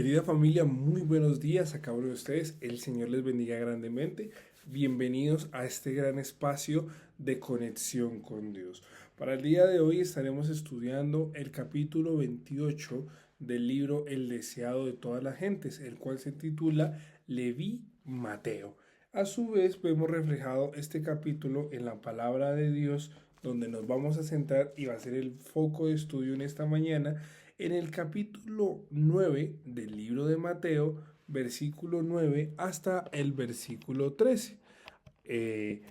Querida familia, muy buenos días a cada uno de ustedes. El Señor les bendiga grandemente. Bienvenidos a este gran espacio de conexión con Dios. Para el día de hoy estaremos estudiando el capítulo 28 del libro El deseado de todas las gentes, el cual se titula Leví Mateo. A su vez vemos reflejado este capítulo en la palabra de Dios, donde nos vamos a centrar y va a ser el foco de estudio en esta mañana en el capítulo 9 del libro de Mateo, versículo 9 hasta el versículo 13. Eh,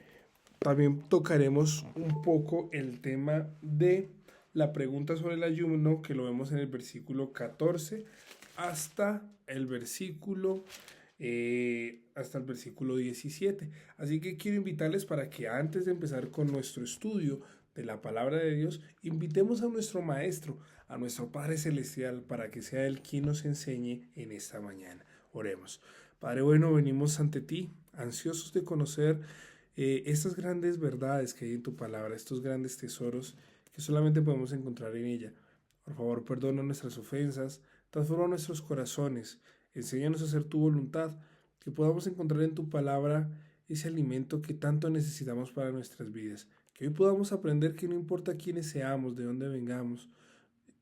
También tocaremos un poco el tema de la pregunta sobre el ayuno, que lo vemos en el versículo 14 hasta el versículo hasta el versículo 17. Así que quiero invitarles para que antes de empezar con nuestro estudio de la palabra de Dios, invitemos a nuestro Maestro, a nuestro Padre Celestial, para que sea Él quien nos enseñe en esta mañana. Oremos. Padre bueno, venimos ante ti, ansiosos de conocer estas grandes verdades que hay en tu palabra, estos grandes tesoros que solamente podemos encontrar en ella. Por favor, perdona nuestras ofensas, transforma nuestros corazones, enséñanos a hacer tu voluntad, que podamos encontrar en tu palabra ese alimento que tanto necesitamos para nuestras vidas. Que hoy podamos aprender que no importa quiénes seamos, de dónde vengamos,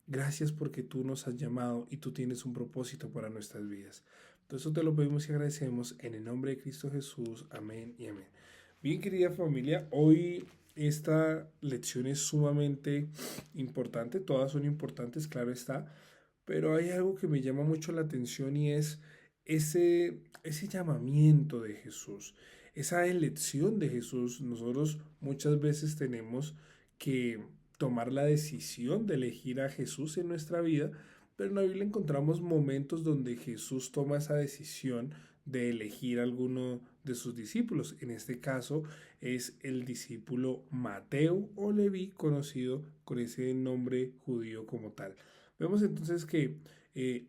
gracias porque tú nos has llamado y tú tienes un propósito para nuestras vidas. Todo eso te lo pedimos y agradecemos en el nombre de Cristo Jesús. Amén y amén. Bien, querida familia, hoy esta lección es sumamente importante, todas son importantes, claro está, pero hay algo que me llama mucho la atención y es ese llamamiento de Jesús, esa elección de Jesús. Nosotros muchas veces tenemos que tomar la decisión de elegir a Jesús en nuestra vida, pero en la Biblia encontramos momentos donde Jesús toma esa decisión de elegir a alguno de sus discípulos. En este caso es el discípulo Mateo o Leví, conocido con ese nombre judío como tal. Vemos entonces que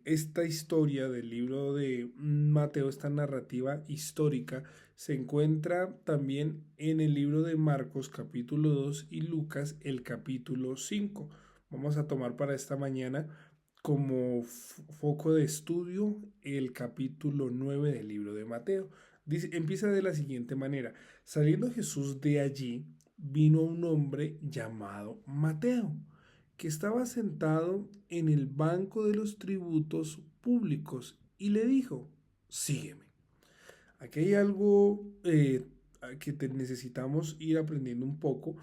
esta historia del libro de Mateo, esta narrativa histórica, se encuentra también en el libro de Marcos capítulo 2 y Lucas el capítulo 5. Vamos a tomar para esta mañana como foco de estudio el capítulo 9 del libro de Mateo. Dice, empieza de la siguiente manera: saliendo Jesús de allí, vino un hombre llamado Mateo, que estaba sentado en el banco de los tributos públicos, y le dijo: sígueme. Aquí hay algo que necesitamos ir aprendiendo un poco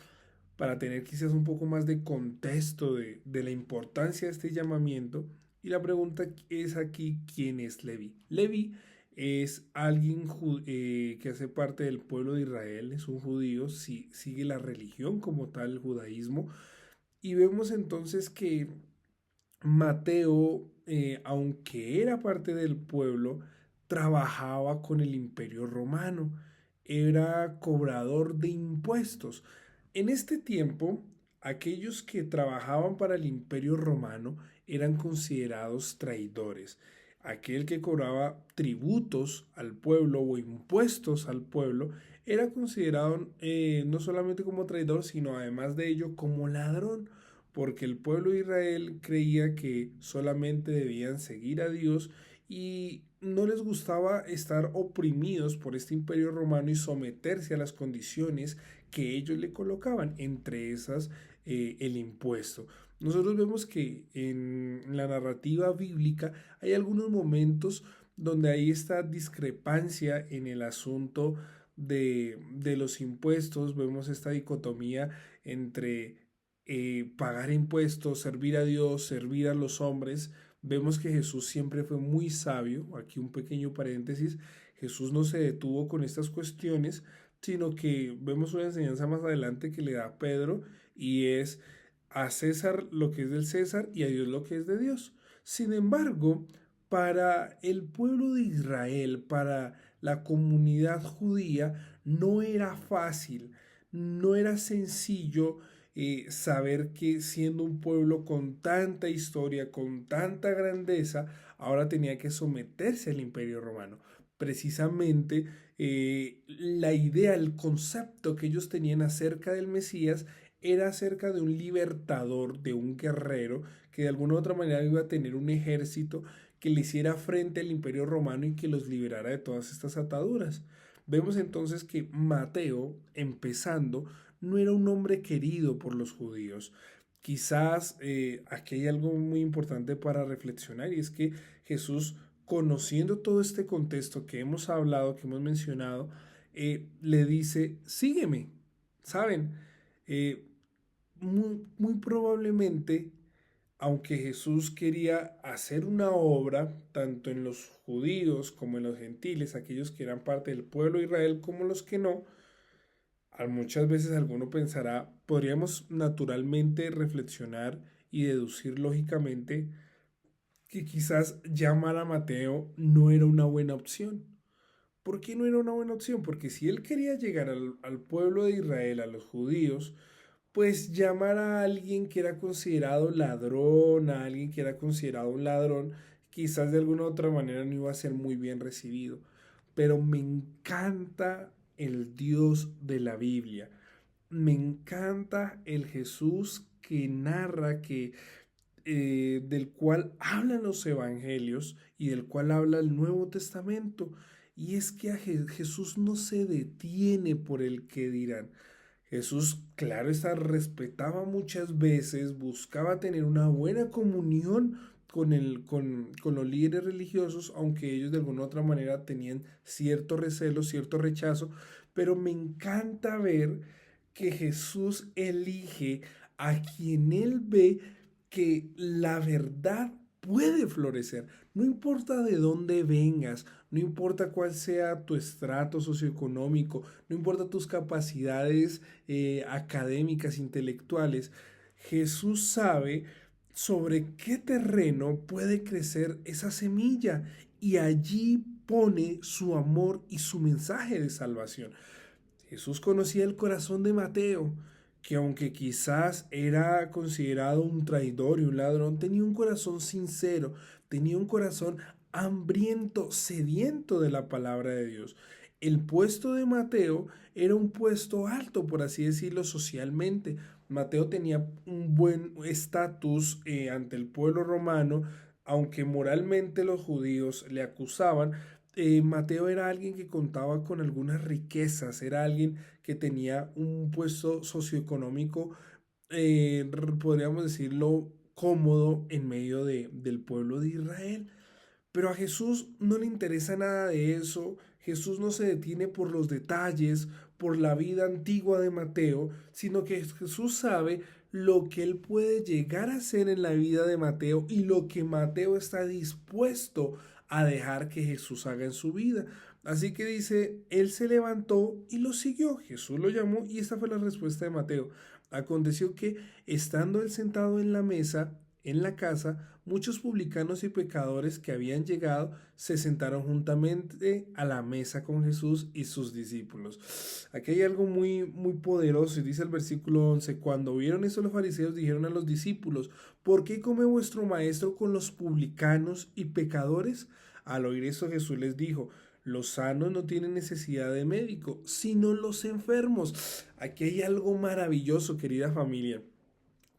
para tener quizás un poco más de contexto de la importancia de este llamamiento. Y la pregunta es aquí: ¿quién es Leví? Leví es alguien que hace parte del pueblo de Israel, es un judío, sigue la religión como tal, el judaísmo. Y vemos entonces que Mateo, aunque era parte del pueblo, trabajaba con el imperio romano, era cobrador de impuestos. En este tiempo, aquellos que trabajaban para el imperio romano eran considerados traidores. Aquel que cobraba tributos al pueblo o impuestos al pueblo era considerado no solamente como traidor, sino además de ello como ladrón, porque el pueblo de Israel creía que solamente debían seguir a Dios y no les gustaba estar oprimidos por este imperio romano y someterse a las condiciones que ellos le colocaban, entre esas el impuesto. Nosotros vemos que en la narrativa bíblica hay algunos momentos donde hay esta discrepancia en el asunto de los impuestos. Vemos esta dicotomía entre pagar impuestos, servir a Dios, servir a los hombres. Vemos que Jesús siempre fue muy sabio. Aquí un pequeño paréntesis: Jesús no se detuvo con estas cuestiones, sino que vemos una enseñanza más adelante que le da a Pedro, y es: a César lo que es del César y a Dios lo que es de Dios. Sin embargo, para el pueblo de Israel, para la comunidad judía, no era fácil, no era sencillo saber que, siendo un pueblo con tanta historia, con tanta grandeza, ahora tenía que someterse al imperio romano. Precisamente la idea, el concepto que ellos tenían acerca del Mesías era acerca de un libertador, de un guerrero que de alguna u otra manera iba a tener un ejército que le hiciera frente al Imperio Romano y que los liberara de todas estas ataduras. Vemos entonces que Mateo, empezando, no era un hombre querido por los judíos. Quizás aquí hay algo muy importante para reflexionar y es que Jesús, conociendo todo este contexto que hemos hablado, que hemos mencionado, le dice, sígueme, ¿saben? Eh, muy probablemente, aunque Jesús quería hacer una obra, tanto en los judíos como en los gentiles, aquellos que eran parte del pueblo de Israel como los que no, muchas veces alguno pensará, podríamos naturalmente reflexionar y deducir lógicamente que quizás llamar a Mateo no era una buena opción. ¿Por qué no era una buena opción? Porque si él quería llegar al pueblo de Israel, a los judíos, pues llamar a alguien que era considerado ladrón, a alguien que era considerado un ladrón, quizás de alguna u otra manera no iba a ser muy bien recibido. Pero me encanta el Dios de la Biblia. Me encanta el Jesús que narra, del cual hablan los evangelios y del cual habla el Nuevo Testamento. Y es que Jesús no se detiene por el que dirán. Jesús, claro está, respetaba muchas veces, buscaba tener una buena comunión con los líderes religiosos, aunque ellos de alguna u otra manera tenían cierto recelo, cierto rechazo, pero me encanta ver que Jesús elige a quien él ve que la verdad puede florecer. No importa de dónde vengas, no importa cuál sea tu estrato socioeconómico, no importa tus capacidades académicas, intelectuales, Jesús sabe sobre qué terreno puede crecer esa semilla y allí pone su amor y su mensaje de salvación. Jesús conocía el corazón de Mateo, que aunque quizás era considerado un traidor y un ladrón, tenía un corazón sincero, tenía un corazón hambriento, sediento de la palabra de Dios. El puesto de Mateo era un puesto alto, por así decirlo, socialmente. Mateo tenía un buen estatus ante el pueblo romano, aunque moralmente los judíos le acusaban. Mateo era alguien que contaba con algunas riquezas, era alguien que tenía un puesto socioeconómico, podríamos decirlo, cómodo en medio del pueblo de Israel. Pero a Jesús no le interesa nada de eso. Jesús no se detiene por los detalles, por la vida antigua de Mateo, sino que Jesús sabe lo que él puede llegar a hacer en la vida de Mateo y lo que Mateo está dispuesto a dejar que Jesús haga en su vida. Así que dice, él se levantó y lo siguió. Jesús lo llamó y esta fue la respuesta de Mateo. Aconteció que, estando él sentado en la mesa, en la casa, muchos publicanos y pecadores que habían llegado se sentaron juntamente a la mesa con Jesús y sus discípulos. Aquí hay algo muy poderoso y dice el versículo 11, cuando vieron eso los fariseos dijeron a los discípulos, ¿por qué come vuestro maestro con los publicanos y pecadores? Al oír eso Jesús les dijo, los sanos no tienen necesidad de médico, sino los enfermos. Aquí hay algo maravilloso, querida familia.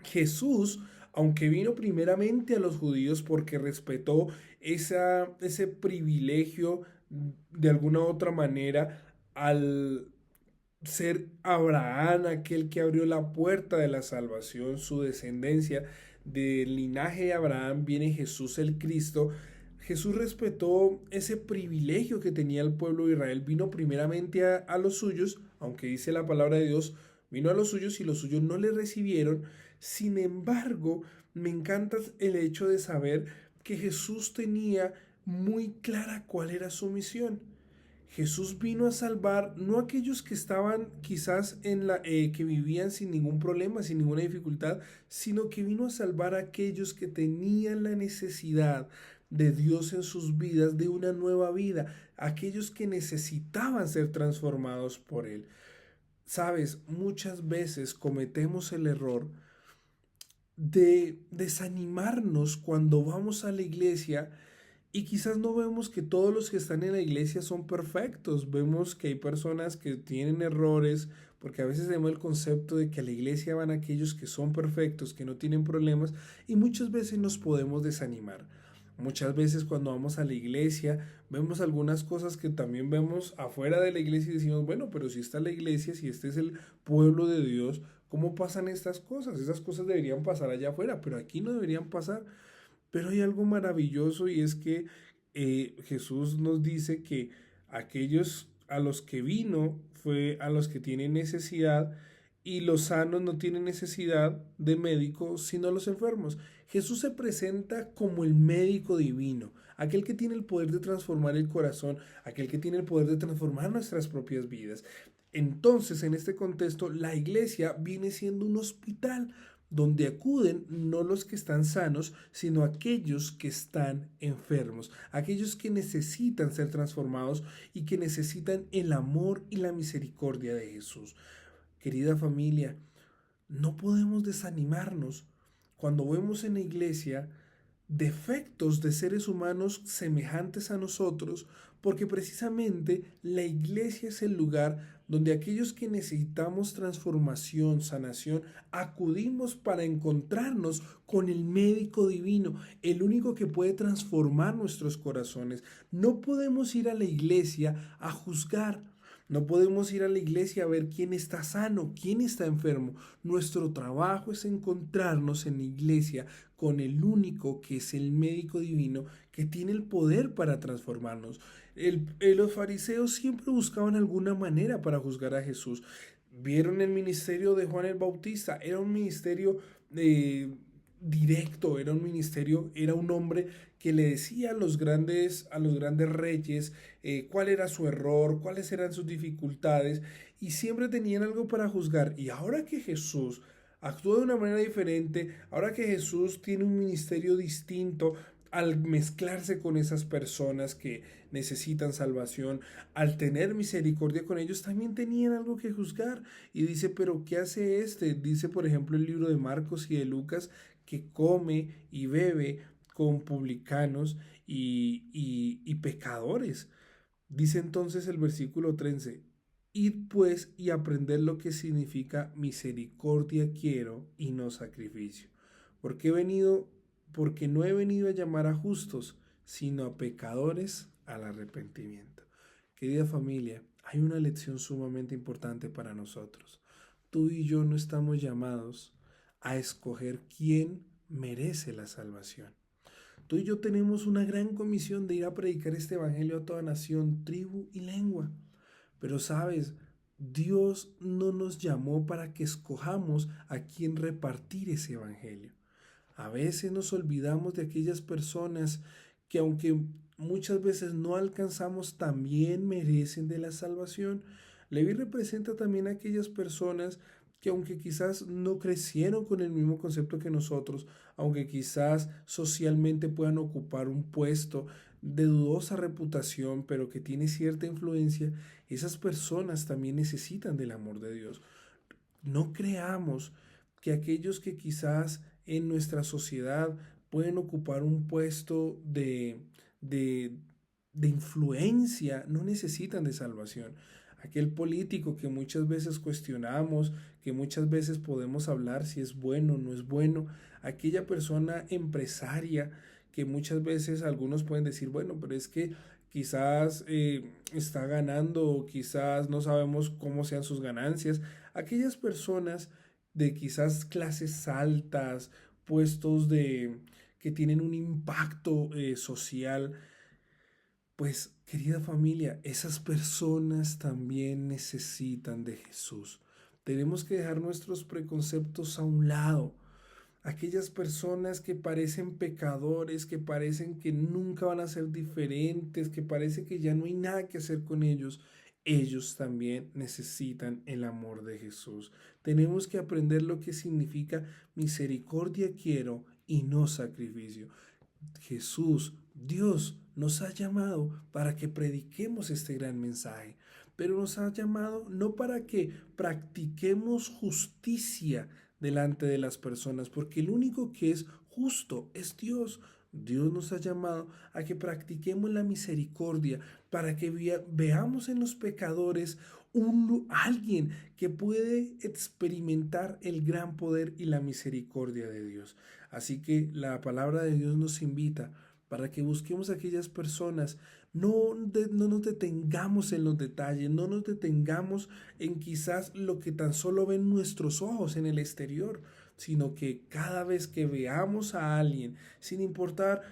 Jesús, aunque vino primeramente a los judíos porque respetó ese privilegio de alguna u otra manera al ser Abraham aquel que abrió la puerta de la salvación, su descendencia, del linaje de Abraham viene Jesús el Cristo. Jesús respetó ese privilegio que tenía el pueblo de Israel, vino primeramente a los suyos, aunque dice la palabra de Dios, vino a los suyos y los suyos no le recibieron. Sin embargo, me encanta el hecho de saber que Jesús tenía muy clara cuál era su misión. Jesús vino a salvar no a aquellos que estaban quizás que vivían sin ningún problema, sin ninguna dificultad, sino que vino a salvar a aquellos que tenían la necesidad de Dios en sus vidas, de una nueva vida, aquellos que necesitaban ser transformados por Él. Sabes, muchas veces cometemos el error de desanimarnos cuando vamos a la iglesia y quizás no vemos que todos los que están en la iglesia son perfectos. Vemos que hay personas que tienen errores, porque a veces tenemos el concepto de que a la iglesia van aquellos que son perfectos, que no tienen problemas, y muchas veces nos podemos desanimar. Muchas veces cuando vamos a la iglesia vemos algunas cosas que también vemos afuera de la iglesia y decimos, bueno, pero si está la iglesia, si este es el pueblo de Dios, ¿cómo pasan estas cosas? Esas cosas deberían pasar allá afuera, pero aquí no deberían pasar. Pero hay algo maravilloso y es que Jesús nos dice que aquellos a los que vino fue a los que tienen necesidad y los sanos no tienen necesidad de médicos sino los enfermos. Jesús se presenta como el médico divino, aquel que tiene el poder de transformar el corazón, aquel que tiene el poder de transformar nuestras propias vidas. Entonces, en este contexto, la iglesia viene siendo un hospital donde acuden no los que están sanos, sino aquellos que están enfermos, aquellos que necesitan ser transformados y que necesitan el amor y la misericordia de Jesús. Querida familia, no podemos desanimarnos cuando vemos en la iglesia defectos de seres humanos semejantes a nosotros, porque precisamente la iglesia es el lugar donde aquellos que necesitamos transformación, sanación, acudimos para encontrarnos con el médico divino, el único que puede transformar nuestros corazones. No podemos ir a la iglesia a juzgar. No podemos ir a la iglesia a ver quién está sano, quién está enfermo. Nuestro trabajo es encontrarnos en la iglesia con el único que es el médico divino que tiene el poder para transformarnos. Los fariseos siempre buscaban alguna manera para juzgar a Jesús. Vieron el ministerio de Juan el Bautista, era un ministerio directo, era un ministerio, era un hombre que le decía a los grandes reyes cuál era su error, cuáles eran sus dificultades, y siempre tenían algo para juzgar. Y ahora que Jesús actúa de una manera diferente, ahora que Jesús tiene un ministerio distinto, al mezclarse con esas personas que necesitan salvación, al tener misericordia con ellos, también tenían algo que juzgar. Y dice, pero ¿qué hace este? Dice, por ejemplo, el libro de Marcos y de Lucas, que come y bebe con publicanos y pecadores. Dice entonces el versículo 13, id pues y aprended lo que significa misericordia quiero y no sacrificio. Porque he venido, porque no he venido a llamar a justos, sino a pecadores al arrepentimiento. Querida familia, hay una lección sumamente importante para nosotros. Tú y yo no estamos llamados a escoger quién merece la salvación. Tú y yo tenemos una gran comisión de ir a predicar este evangelio a toda nación, tribu y lengua. Pero sabes, Dios no nos llamó para que escojamos a quién repartir ese evangelio. A veces nos olvidamos de aquellas personas que aunque muchas veces no alcanzamos, también merecen de la salvación. Leví representa también a aquellas personas que aunque quizás no crecieron con el mismo concepto que nosotros, aunque quizás socialmente puedan ocupar un puesto de dudosa reputación, pero que tiene cierta influencia, esas personas también necesitan del amor de Dios. No creamos que aquellos que quizás en nuestra sociedad pueden ocupar un puesto de, de influencia no necesitan de salvación. Aquel político que muchas veces cuestionamos, que muchas veces podemos hablar si es bueno o no es bueno, aquella persona empresaria que muchas veces algunos pueden decir, bueno, pero es que quizás está ganando o quizás no sabemos cómo sean sus ganancias. Aquellas personas de quizás clases altas, puestos que tienen un impacto social, pues querida familia, esas personas también necesitan de Jesús. Tenemos que dejar nuestros preconceptos a un lado. Aquellas personas que parecen pecadores, que parecen que nunca van a ser diferentes, que parece que ya no hay nada que hacer con ellos, ellos también necesitan el amor de Jesús. Tenemos que aprender lo que significa misericordia quiero y no sacrificio. Jesús, Dios, nos ha llamado para que prediquemos este gran mensaje, pero nos ha llamado no para que practiquemos justicia delante de las personas, porque el único que es justo es Dios. Dios nos ha llamado a que practiquemos la misericordia para que veamos en los pecadores alguien que puede experimentar el gran poder y la misericordia de Dios. Así que la palabra de Dios nos invita para que busquemos a aquellas personas. No nos detengamos en los detalles, no nos detengamos en quizás lo que tan solo ven nuestros ojos en el exterior, sino que cada vez que veamos a alguien, sin importar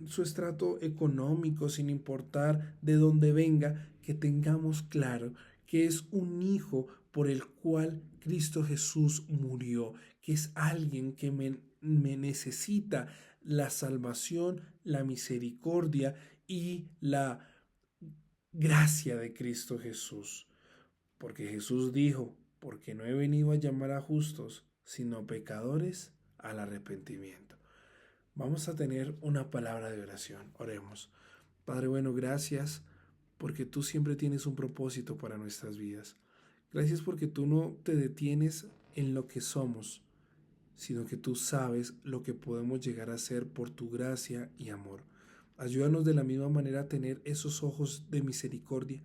su estrato económico, sin importar de dónde venga, que tengamos claro que es un hijo por el cual Cristo Jesús murió, que es alguien que me necesita la salvación, la misericordia y la gracia de Cristo Jesús. Porque Jesús dijo, porque no he venido a llamar a justos, sino pecadores al arrepentimiento. Vamos a tener una palabra de oración. Oremos. Padre bueno, gracias porque tú siempre tienes un propósito para nuestras vidas. Gracias porque tú no te detienes en lo que somos, sino que tú sabes lo que podemos llegar a ser por tu gracia y amor. Ayúdanos de la misma manera a tener esos ojos de misericordia.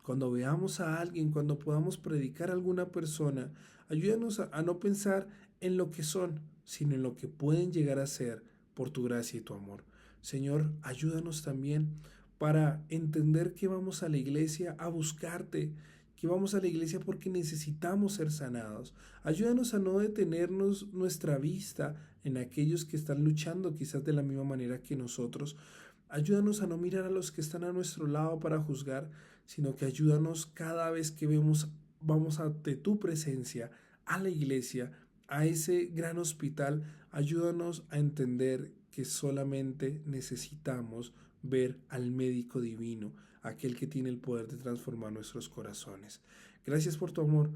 Cuando veamos a alguien, cuando podamos predicar a alguna persona, ayúdanos a no pensar en lo que son, sino en lo que pueden llegar a ser por tu gracia y tu amor. Señor, ayúdanos también para entender que vamos a la iglesia a buscarte, que vamos a la iglesia porque necesitamos ser sanados. Ayúdanos a no detenernos nuestra vista en aquellos que están luchando quizás de la misma manera que nosotros. Ayúdanos a no mirar a los que están a nuestro lado para juzgar, sino que ayúdanos cada vez que vamos ante tu presencia, a la iglesia, a ese gran hospital. Ayúdanos a entender que solamente necesitamos ver al médico divino, aquel que tiene el poder de transformar nuestros corazones. Gracias por tu amor,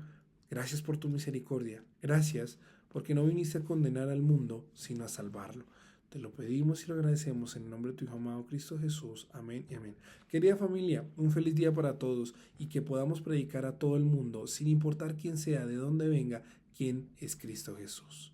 gracias por tu misericordia, gracias porque no viniste a condenar al mundo, sino a salvarlo. Te lo pedimos y lo agradecemos en el nombre de tu Hijo amado Cristo Jesús. Amén y amén. Querida familia, un feliz día para todos y que podamos predicar a todo el mundo, sin importar quién sea, de dónde venga, quién es Cristo Jesús.